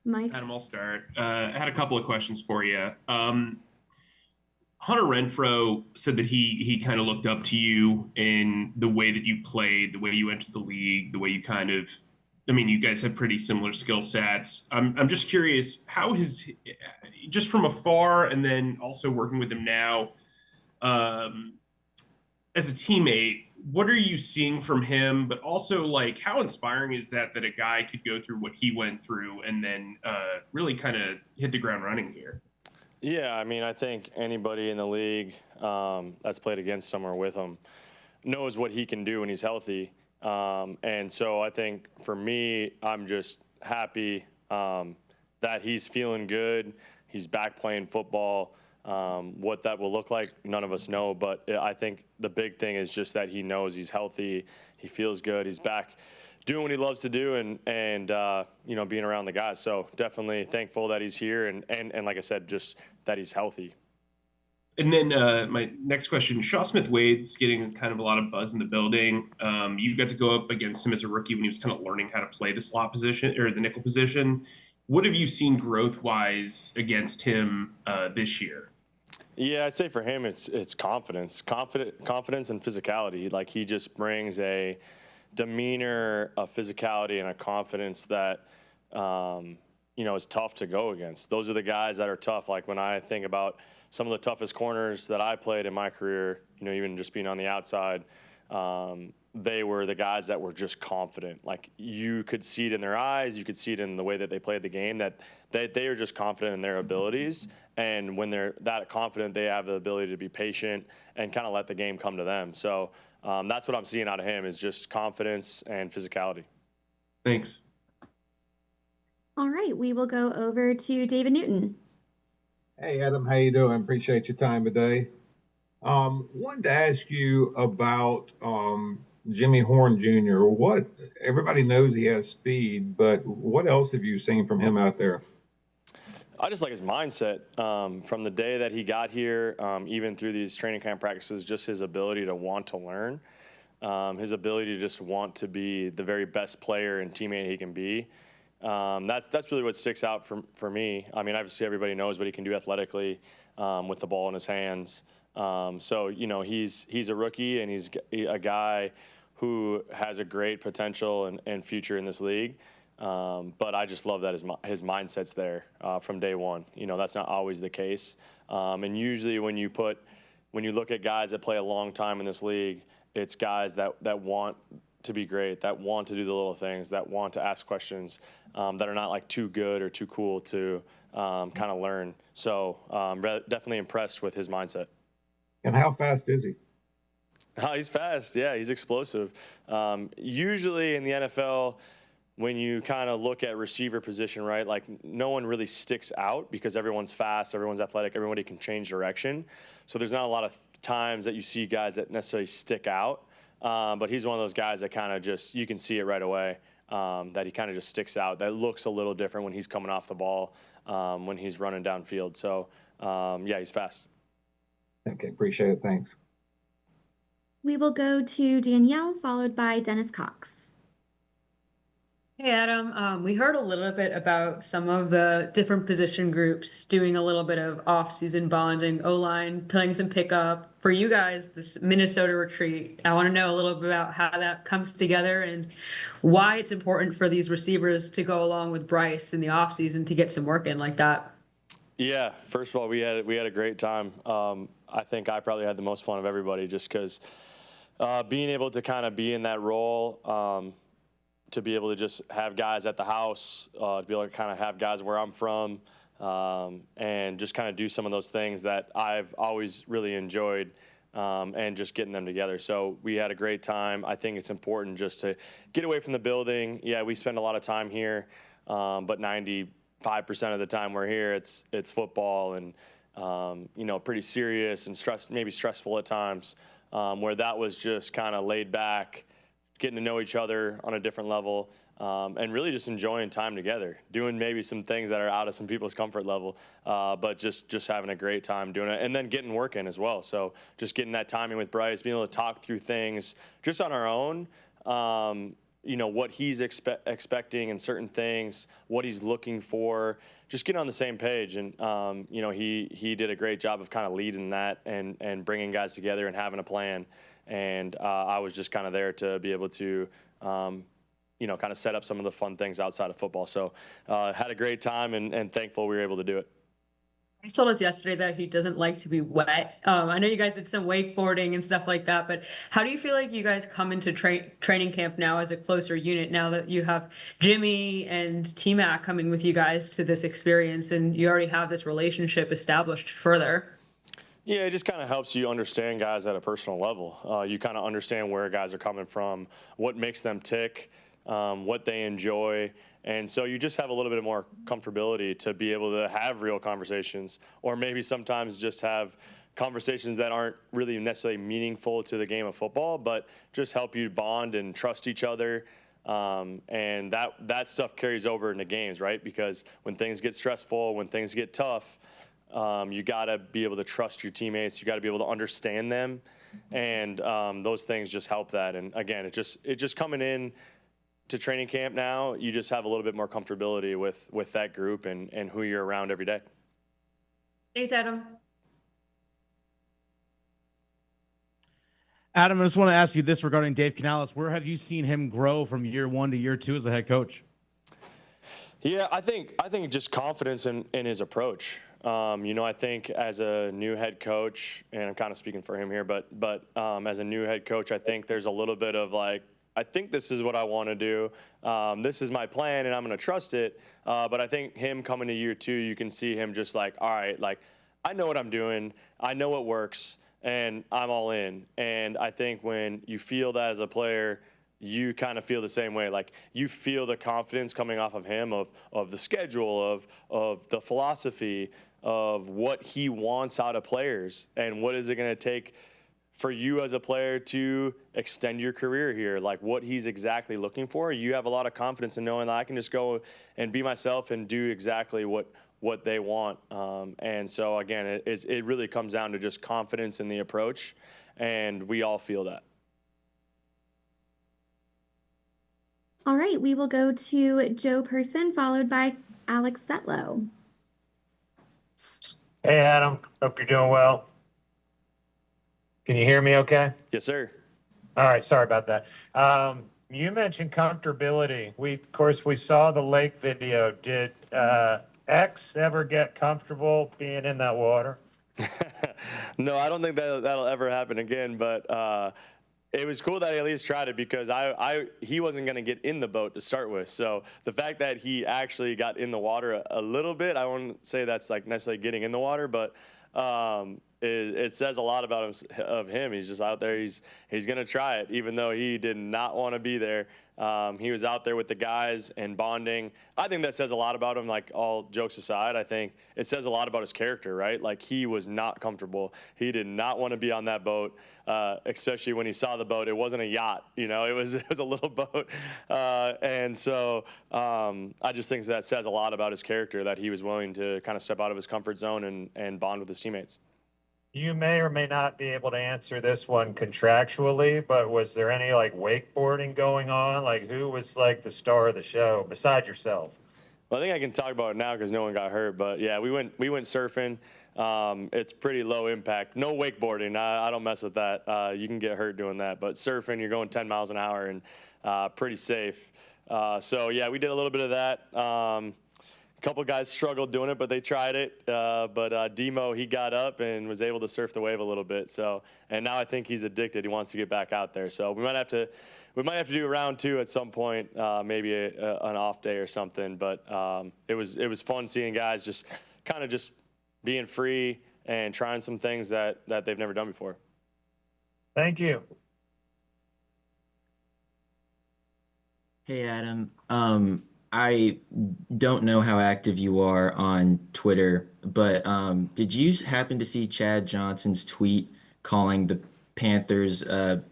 Mike? Adam, I'll start. I had a couple of questions for you. Hunter Renfro said that he kind of looked up to you in the way that you played, the way you entered the league, the way you kind of. I mean, you guys have pretty similar skill sets. I'm just curious, how his just from afar, and then also working with him now, um, as a teammate, what are you seeing from him? But also, like, how inspiring is that a guy could go through what he went through and then really kind of hit the ground running here? Yeah, I mean, I think anybody in the league that's played against him or with him knows what he can do when he's healthy. And so I think for me, I'm just happy that he's feeling good. He's back playing football. What that will look like, none of us know. But I think the big thing is just that he knows he's healthy. He feels good. He's back doing what he loves to do and being around the guys. So definitely thankful that he's here and like I said, just that he's healthy. And then my next question, Shaw Smith-Wade's getting kind of a lot of buzz in the building. You got to go up against him as a rookie when he was kind of learning how to play the slot position or the nickel position. What have you seen growth-wise against him this year? Yeah, I'd say for him, it's confidence and physicality. Like he just brings a demeanor, a physicality, and a confidence that is tough to go against. Those are the guys that are tough. Like when I think about some of the toughest corners that I played in my career, even just being on the outside, they were the guys that were just confident. Like you could see it in their eyes, you could see it in the way that they played the game, that they are just confident in their abilities. And when they're that confident, they have the ability to be patient and kind of let the game come to them. So that's what I'm seeing out of him is just confidence and physicality. Thanks. All right, we will go over to David Newton. Hey, Adam, how you doing? Appreciate your time today. Wanted to ask you about Jimmy Horn Jr. What everybody knows he has speed, but what else have you seen from him out there? I just like his mindset from the day that he got here, even through these training camp practices, just his ability to want to learn, his ability to just want to be the very best player and teammate he can be. That's really what sticks out for me. I mean, obviously everybody knows what he can do athletically with the ball in his hands. So he's a rookie and he's a guy who has a great potential and future in this league. But I just love that his mindset's there from day one. That's not always the case. And usually when you look at guys that play a long time in this league, it's guys that want to be great, that want to do the little things, that want to ask questions, that are not like too good or too cool to kind of learn. So definitely impressed with his mindset. And how fast is he? Oh, he's fast. Yeah, he's explosive. Usually in the NFL, when you kind of look at receiver position, right, like no one really sticks out because everyone's fast, everyone's athletic, everybody can change direction. So there's not a lot of times that you see guys that necessarily stick out. But he's one of those guys that kind of just, you can see it right away, that he kind of just sticks out. That looks a little different when he's coming off the ball, when he's running downfield. So, yeah, he's fast. Okay, appreciate it. Thanks. We will go to Danielle, followed by Dennis Cox. Hey, Adam. We heard a little bit about some of the different position groups doing a little bit of off-season bonding, O-line, playing some pickup. For you guys, this Minnesota retreat, I want to know a little bit about how that comes together and why it's important for these receivers to go along with Bryce in the off-season to get some work in like that. Yeah, first of all, we had a great time. I think I probably had the most fun of everybody just because being able to kind of be in that role, to be able to just have guys at the house, to be able to kind of have guys where I'm from, and just kind of do some of those things that I've always really enjoyed, and just getting them together. So we had a great time. I think it's important just to get away from the building. Yeah, we spend a lot of time here, but 95% of the time we're here, it's football and pretty serious and maybe stressful at times. Where that was just kind of laid back, getting to know each other on a different level, and really just enjoying time together, doing maybe some things that are out of some people's comfort level, but just having a great time doing it, and then getting work in as well. So just getting that timing with Bryce, being able to talk through things just on our own, what he's expecting in certain things, what he's looking for, just get on the same page. And, he did a great job of kind of leading that and bringing guys together and having a plan. And I was just kind of there to be able to, kind of set up some of the fun things outside of football. So had a great time and thankful we were able to do it. He told us yesterday that he doesn't like to be wet. I know you guys did some wakeboarding and stuff like that, but how do you feel like you guys come into training camp now as a closer unit, now that you have Jimmy and T-Mac coming with you guys to this experience and you already have this relationship established further? Yeah, it just kind of helps you understand guys at a personal level. You kind of understand where guys are coming from, what makes them tick, what they enjoy. And so you just have a little bit more comfortability to be able to have real conversations, or maybe sometimes just have conversations that aren't really necessarily meaningful to the game of football, but just help you bond and trust each other. And that stuff carries over into games, right? Because when things get stressful, when things get tough, you got to be able to trust your teammates. You got to be able to understand them. And those things just help that. And again, it just coming in to training camp now, you just have a little bit more comfortability with that group and who you're around every day. Thanks, Adam. Adam, I just want to ask you this regarding Dave Canales. Where have you seen him grow from year 1 to year 2 as a head coach? Yeah, I think just confidence in his approach. I think as a new head coach, and I'm kind of speaking for him here, but as a new head coach, I think there's a little bit of like, I think this is what I want to do. This is my plan, and I'm going to trust it. But I think him coming to year 2, you can see him just like, all right, like I know what I'm doing. I know what works, and I'm all in. And I think when you feel that as a player, you kind of feel the same way. Like you feel the confidence coming off of him, of the schedule, of the philosophy, of what he wants out of players, and what is it going to take for you as a player to extend your career here, like what he's exactly looking for. You have a lot of confidence in knowing that I can just go and be myself and do exactly what they want. And so again, it really comes down to just confidence in the approach, and we all feel that. All right, we will go to Joe Person, followed by Alex Setlow. Hey, Adam. Hope you're doing well. Can you hear me okay? Yes, sir. All right. Sorry about that. You mentioned comfortability. Of course, we saw the lake video. Did X ever get comfortable being in that water? No, I don't think that'll ever happen again, but it was cool that he at least tried it, because he wasn't going to get in the boat to start with. So the fact that he actually got in the water a little bit, I wouldn't say that's like necessarily getting in the water, but it says a lot about him. He's just out there. He's going to try it, even though he did not want to be there. He was out there with the guys and bonding. I think that says a lot about him, like all jokes aside. I think it says a lot about his character, right? Like he was not comfortable. He did not want to be on that boat, especially when he saw the boat. It wasn't a yacht, it was a little boat. And so I just think that says a lot about his character, that he was willing to kind of step out of his comfort zone and bond with his teammates. You may or may not be able to answer this one contractually, but was there any like wakeboarding going on? Like who was like the star of the show besides yourself? Well, I think I can talk about it now because no one got hurt. But yeah, we went surfing. It's pretty low impact. No wakeboarding. I don't mess with that. You can get hurt doing that. But surfing, you're going 10 miles an hour and pretty safe. So yeah, we did a little bit of that. A couple guys struggled doing it, but they tried it. But Demo, he got up and was able to surf the wave a little bit. So, and now I think he's addicted. He wants to get back out there. So we might have to do a round 2 at some point, maybe an off day or something. But it was fun seeing guys just kind of just being free and trying some things that they've never done before. Thank you. Hey, Adam. I don't know how active you are on Twitter, but did you happen to see Chad Johnson's tweet calling the Panthers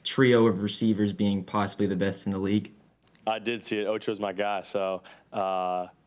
trio of receivers being possibly the best in the league? I did see it. Ocho's my guy. So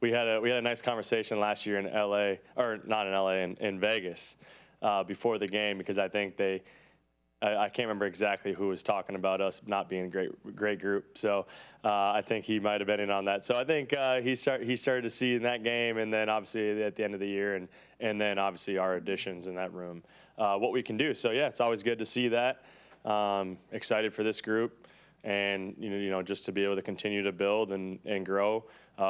we had a nice conversation last year in LA, or not in LA, in Vegas before the game, because I think they I can't remember exactly who was talking about us not being a great group. So I think he might have been in on that. So I think he started to see in that game, and then obviously at the end of the year, and then obviously our additions in that room, what we can do. So yeah, it's always good to see that. Excited for this group, and just to be able to continue to build and grow.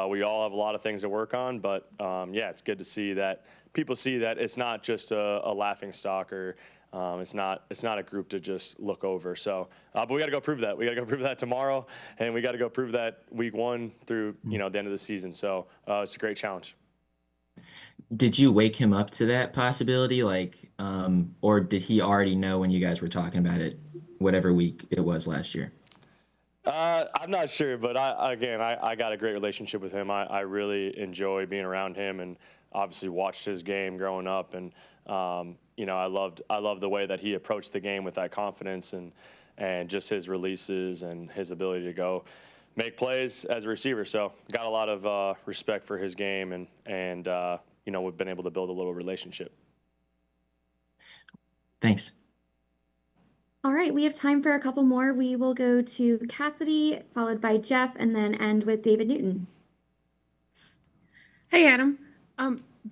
We all have a lot of things to work on, but yeah, it's good to see that people see that it's not just a laughing stock, or it's not a group to just look over. So, but we got to go prove that. We got to go prove that tomorrow, and we got to go prove that week 1 through the end of the season. So it's a great challenge. Did you wake him up to that possibility, or did he already know when you guys were talking about it, whatever week it was last year? I'm not sure, but I got a great relationship with him. I really enjoy being around him, and obviously watched his game growing up, and I loved the way that he approached the game with that confidence, and just his releases and his ability to go make plays as a receiver. So got a lot of respect for his game, and we've been able to build a little relationship. Thanks. All right, we have time for a couple more. We will go to Cassidy, followed by Jeff, and then end with David Newton. Hey, Adam.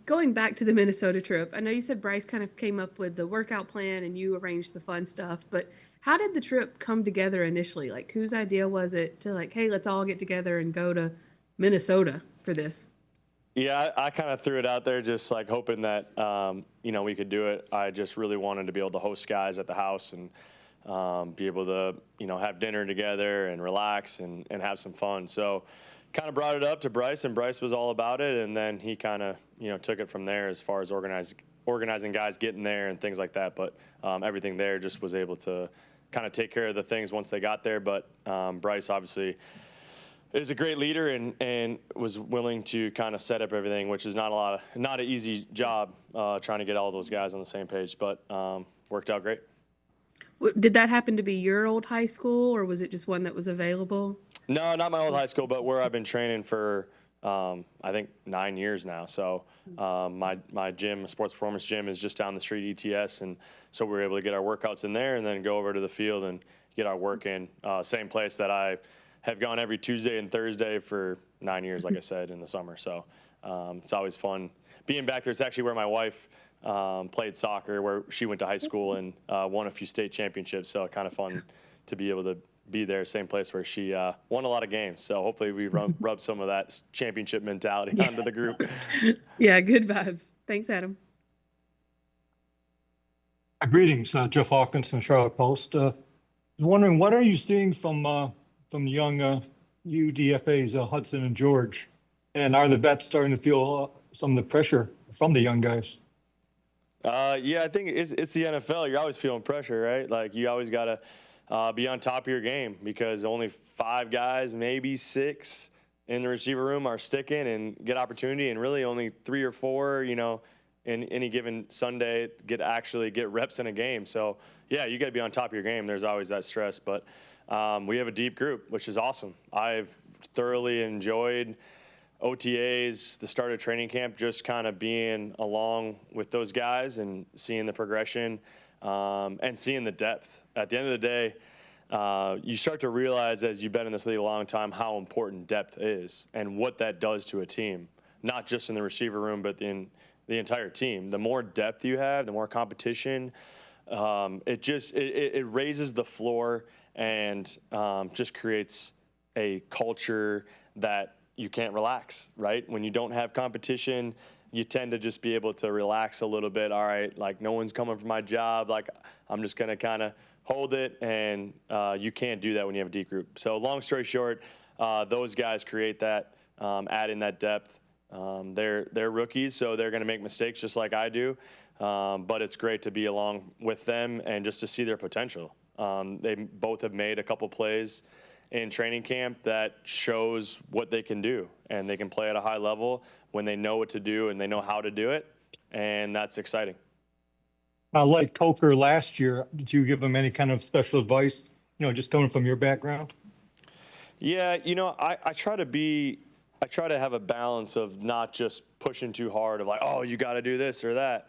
Going back to the Minnesota trip, I know you said Bryce kind of came up with the workout plan and you arranged the fun stuff, but how did the trip come together initially? Like, whose idea was it to hey, let's all get together and go to Minnesota for this? Yeah, I kind of threw it out there, just hoping that we could do it. I just really wanted to be able to host guys at the house and be able to have dinner together and relax and have some fun. So kind of brought it up to Bryce, and Bryce was all about it, and then he kind of took it from there as far as organizing guys getting there and things like that. But everything there just was able to kind of take care of the things once they got there. But Bryce obviously is a great leader and was willing to kind of set up everything, which is not an easy job trying to get all those guys on the same page, but worked out great. Did that happen to be your old high school, or was it just one that was available? No, not my old high school, but where I've been training for, I think 9 years now. So my gym, sports performance gym, is just down the street, ETS, and so we were able to get our workouts in there and then go over to the field and get our work in. Same place that I have gone every Tuesday and Thursday for 9 years, like I said, in the summer. So it's always fun being back there. It's actually where my wife played soccer, where she went to high school and won a few state championships. So kind of fun to be able to be there, same place where she won a lot of games. So hopefully we rub some of that championship mentality onto the group. Yeah, good vibes. Thanks, Adam. Greetings, Jeff Hawkins from Charlotte Post. I was wondering, what are you seeing from young UDFAs, Hudson and George? And are the vets starting to feel some of the pressure from the young guys? Yeah, I think it's the NFL. You're always feeling pressure, right? Like, you always got to be on top of your game, because only 5 guys, maybe 6 in the receiver room are sticking and get opportunity, and really only 3 or 4, in any given Sunday get reps in a game. So yeah, you got to be on top of your game. There's always that stress, but we have a deep group, which is awesome. I've thoroughly enjoyed OTAs, the start of training camp, just kind of being along with those guys and seeing the progression and seeing the depth. At the end of the day, you start to realize, as you've been in this league a long time, how important depth is and what that does to a team, not just in the receiver room, but in the entire team. The more depth you have, the more competition, it raises the floor and just creates a culture that you can't relax, right? When you don't have competition, you tend to just be able to relax a little bit. All right, like, no one's coming for my job. Like, I'm just going to kind of hold it, and you can't do that when you have a deep group. So long story short, those guys create that, add in that depth. They're rookies, so they're going to make mistakes just like I do. But it's great to be along with them and just to see their potential. They both have made a couple plays in training camp that shows what they can do, and they can play at a high level when they know what to do and they know how to do it, and that's exciting. Like Coker last year, did you give him any kind of special advice, just coming from your background? Yeah, I try to have a balance of not just pushing too hard of like, oh, you got to do this or that.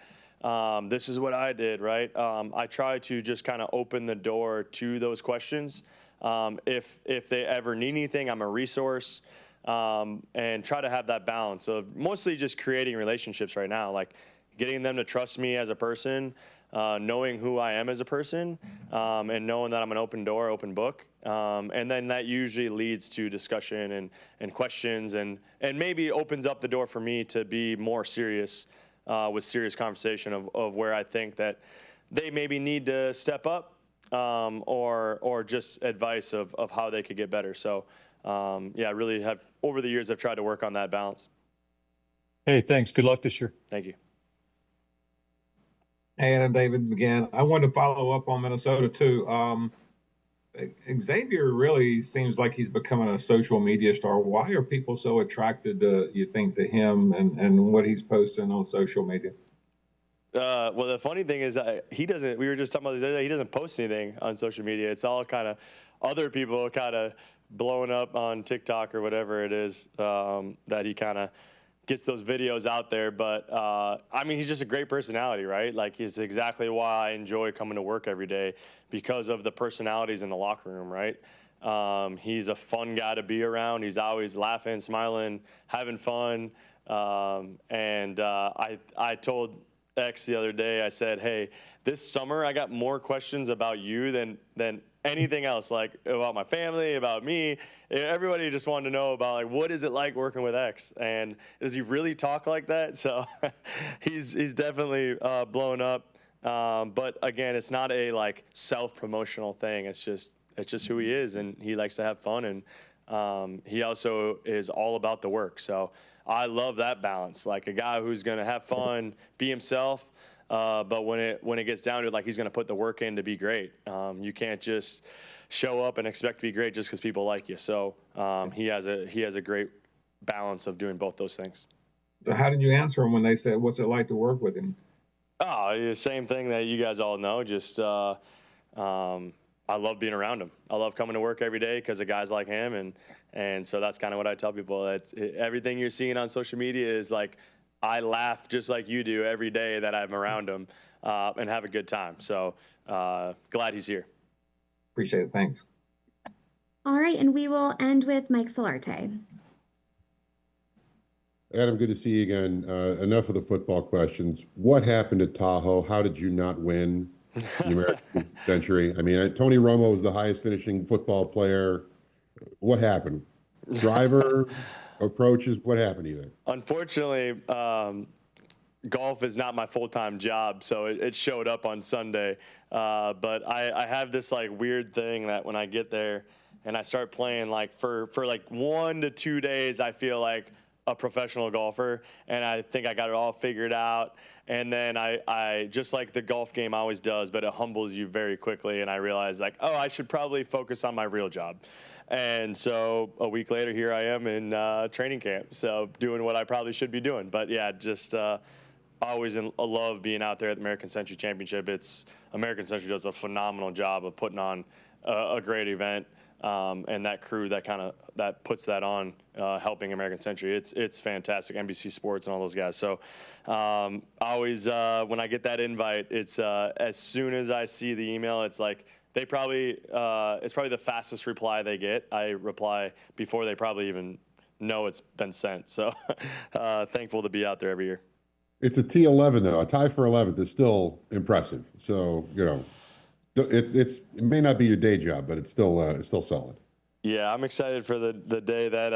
This is what I did, right? I try to just kind of open the door to those questions. If they ever need anything, I'm a resource, and try to have that balance of mostly just creating relationships right now, like getting them to trust me as a person, knowing who I am as a person, and knowing that I'm an open door, open book. And then that usually leads to discussion and questions, and maybe opens up the door for me to be more serious with serious conversation of where I think that they maybe need to step up, or just advice of how they could get better. So yeah, really have over the years I've tried to work on that balance. Hey, thanks. Good luck this year. Thank you. Hey, Adam, David again. I wanted to follow up on Minnesota too. Xavier really seems like he's becoming a social media star. Why are people so attracted to, you think, to him and what he's posting on social media? Well, the funny thing is he doesn't. We were just talking about this the other day. He doesn't post anything on social media. It's all kind of other people kind of blowing up on TikTok or whatever it is, that he kind of gets those videos out there. But I mean, he's just a great personality, right? Like, he's exactly why I enjoy coming to work every day, because of the personalities in the locker room, right? He's a fun guy to be around. He's always laughing, smiling, having fun. I told X the other day, I said, hey, this summer I got more questions about you than anything else, like about my family, about me. Everybody just wanted to know about, like, what is it like working with X, and does he really talk like that? So he's definitely blown up. But again, it's not a like self-promotional thing. It's just who he is, and he likes to have fun, and he also is all about the work. So I love that balance, like a guy who's going to have fun, be himself, but when it gets down to it, like, he's going to put the work in to be great. You can't just show up and expect to be great just because people like you. So he has a great balance of doing both those things. So how did you answer him when they said, what's it like to work with him? Oh, same thing that you guys all know. Just I love being around him. I love coming to work every day because of guys like him, and so that's kind of what I tell people. Everything you're seeing on social media is like, I laugh just like you do every day that I'm around him, and have a good time. So glad he's here. Appreciate it. Thanks. All right, and we will end with Mike Solarte. Adam, good to see you again. Enough of the football questions. What happened at Tahoe? How did you not win the American Century? I mean, Tony Romo was the highest finishing football player. What happened? Driver approaches? What happened to you there? Unfortunately, golf is not my full-time job, so it showed up on Sunday. But I have this like weird thing that when I get there and I start playing, like for like 1 to 2 days, I feel like a professional golfer, and I think I got it all figured out. And then I just like the golf game always does, but it humbles you very quickly. And I realized, like, oh, I should probably focus on my real job. And so a week later, here I am in training camp, so doing what I probably should be doing. But yeah, just always love being out there at the American Century Championship. American Century does a phenomenal job of putting on a great event. And that crew that puts that on, helping American Century, it's fantastic. NBC Sports and all those guys. So always when I get that invite, it's as soon as I see the email, it's like it's probably the fastest reply they get. I reply before they probably even know it's been sent. So thankful to be out there every year. It's a T11 though. A tie for 11th is still impressive. So it may not be your day job, but it's still solid. Yeah, I'm excited for the day that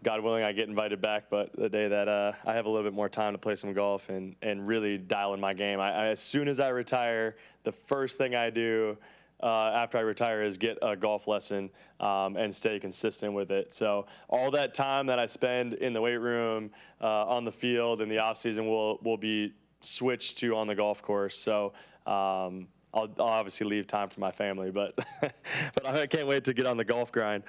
God willing, I get invited back, but the day that I have a little bit more time to play some golf and really dial in my game. As soon as I retire, the first thing I do after I retire is get a golf lesson and stay consistent with it. So all that time that I spend in the weight room, on the field, in the off season will be switched to on the golf course. So I'll obviously leave time for my family, but I can't wait to get on the golf grind.